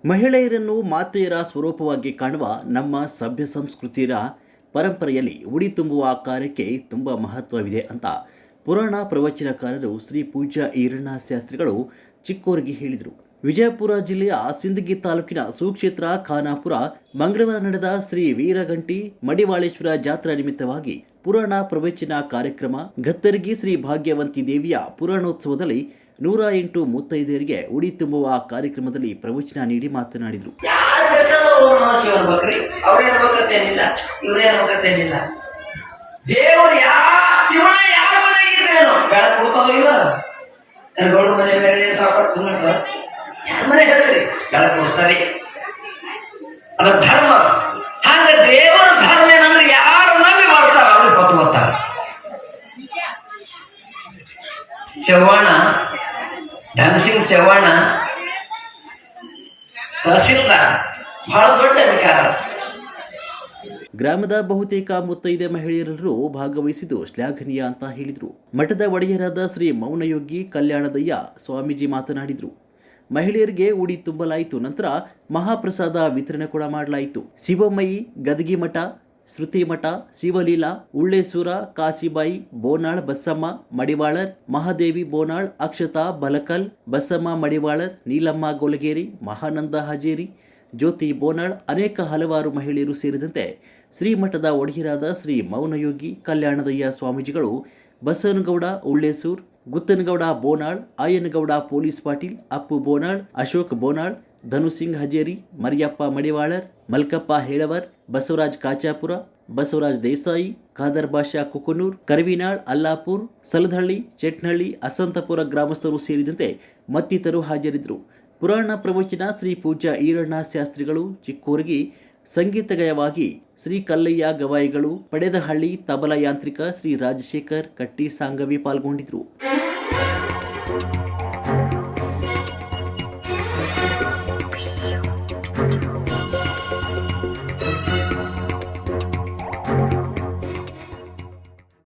ಮಹಿಳೆಯರನ್ನು ಮಾತೆಯರ ಸ್ವರೂಪವಾಗಿ ಕಾಣುವ ನಮ್ಮ ಸಭ್ಯ ಸಂಸ್ಕೃತಿಯ ಪರಂಪರೆಯಲ್ಲಿ ಉಡಿ ತುಂಬುವ ಕಾರ್ಯಕ್ಕೆ ತುಂಬ ಮಹತ್ವವಿದೆ ಅಂತ ಪುರಾಣ ಪ್ರವಚನಕಾರರು ಶ್ರೀ ಪೂಜ್ಯ ಈರಣ್ಣ ಶಾಸ್ತ್ರಿಗಳು ಚಿಕ್ಕೋರಿಗೆ ಹೇಳಿದರು. ವಿಜಯಪುರ ಜಿಲ್ಲೆಯ ಸಿಂದಗಿ ತಾಲೂಕಿನ ಸುಕ್ಷೇತ್ರ ಖಾನಾಪುರ ಮಂಗಳವಾರ ನಡೆದ ಶ್ರೀ ವೀರಗಂಟಿ ಮಡಿವಾಳೇಶ್ವರ ಜಾತ್ರಾ ನಿಮಿತ್ತವಾಗಿ ಪುರಾಣ ಪ್ರವಚನ ಕಾರ್ಯಕ್ರಮ ಗತ್ತರಗಿ ಶ್ರೀ ಭಾಗ್ಯವಂತಿ ದೇವಿಯ ಪುರಾಣೋತ್ಸವದಲ್ಲಿ 108 ಮುತ್ತೈದೆಯರಿಗೆ ಉಡಿ ತುಂಬುವ ಕಾರ್ಯಕ್ರಮದಲ್ಲಿ ಪ್ರವಚನ ನೀಡಿ ಮಾತನಾಡಿದರು. ಧರ್ಮ ಹಂಗ ದೇವರ ಧರ್ಮ ಏನಂದ್ರೆ ಯಾರು ನಂಬಿ ಬರ್ತಾರ ಅವ್ರಿಗೆ ಹೊತ್ತು ಬರ್ತಾರ. ಚವ್ಹಾಣ ಧನಸಿಂಗ್ ಚವ್ಹಾಣ ತಹಸೀಲ್ದಾರ್ ಬಹಳ ದೊಡ್ಡ ಅಧಿಕಾರ. ಗ್ರಾಮದ ಬಹುತೇಕ ಮುತ್ತೈದೆ ಮಹಿಳೆಯರೆಲ್ಲರೂ ಭಾಗವಹಿಸಿದ್ದು ಶ್ಲಾಘನೀಯ ಅಂತ ಹೇಳಿದರು. ಮಠದ ಒಡೆಯರಾದ ಶ್ರೀ ಮೌನಯೋಗಿ ಕಲ್ಯಾಣದಯ್ಯ ಸ್ವಾಮೀಜಿ ಮಾತನಾಡಿದರು. ಮಹಿಳೆಯರಿಗೆ ಉಡಿ ತುಂಬಲಾಯಿತು. ನಂತರ ಮಹಾಪ್ರಸಾದ ವಿತರಣೆ ಕೂಡ ಮಾಡಲಾಯಿತು. ಶಿವಮಯಿ ಗದಗಿ ಮಠ, ಶ್ರುತಿ ಮಠ, ಶಿವಲೀಲಾ, ಉಳ್ಳೇಸೂರ, ಕಾಸಿಬಾಯಿ, ಬೋನಾಳ್ ಬಸಮ್ಮ ಮಡಿವಾಳರ್, ಮಹಾದೇವಿ ಬೋನಾಳ್, ಅಕ್ಷತಾ ಬಲಕಲ್, ಬಸಮ್ಮ ಮಡಿವಾಳರ್, ನೀಲಮ್ಮ ಗೋಲಗೇರಿ, ಮಹಾನಂದ ಹಜೇರಿ, ಜ್ಯೋತಿ ಬೋನಾಳ್, ಅನೇಕ ಹಲವಾರು ಮಹಿಳೆಯರು ಸೇರಿದಂತೆ ಶ್ರೀಮಠದ ಒಡೆಯರಾದ ಶ್ರೀ ಮೌನಯೋಗಿ ಕಲ್ಯಾಣದಯ್ಯ ಸ್ವಾಮೀಜಿಗಳು ಬಸವನಗೌಡ ಉಳ್ಳೇಸೂರ್, ಗುತ್ತನಗೌಡ ಬೋನಾಳ್, ಆಯನಗೌಡ ಪೊಲೀಸ್ ಪಾಟೀಲ್, ಅಪ್ಪು ಬೋನಾಳ್, ಅಶೋಕ್ ಬೋನಾಳ್, ಧನುಸಿಂಗ್ ಹಜೇರಿ, ಮರಿಯಪ್ಪ ಮಡಿವಾಳರ್, ಮಲ್ಕಪ್ಪ ಹೇಳವರ್, ಬಸವರಾಜ್ ಕಾಚಾಪುರ, ಬಸವರಾಜ್ ದೇಸಾಯಿ, ಖಾದರ್ ಬಾಷಾ ಕುಕನೂರ್, ಕರವಿನಾಳ್, ಅಲ್ಲಾಪುರ್, ಸಲದಹಳ್ಳಿ, ಚೆಟ್ನಹಳ್ಳಿ, ಅಸಂತಪುರ ಗ್ರಾಮಸ್ಥರು ಸೇರಿದಂತೆ ಮತ್ತಿತರರು ಹಾಜರಿದ್ದರು. ಪುರಾಣ ಪ್ರವಚನ ಶ್ರೀ ಪೂಜ್ಯ ಈರಣ್ಣ ಶಾಸ್ತ್ರಿಗಳು ಚಿಕ್ಕೋರಿಗೆ, ಸಂಗೀತಗಯವಾಗಿ ಶ್ರೀ ಕಲ್ಲಯ್ಯ ಗವಾಯಿಗಳು, ಪಡೆದಹಳ್ಳಿ ತಬಲಾ ಯಾಂತ್ರಿಕ ಶ್ರೀ ರಾಜಶೇಖರ್ ಕಟ್ಟಿ ಸಾಂಗವಿ ಪಾಲ್ಗೊಂಡಿದ್ದರು.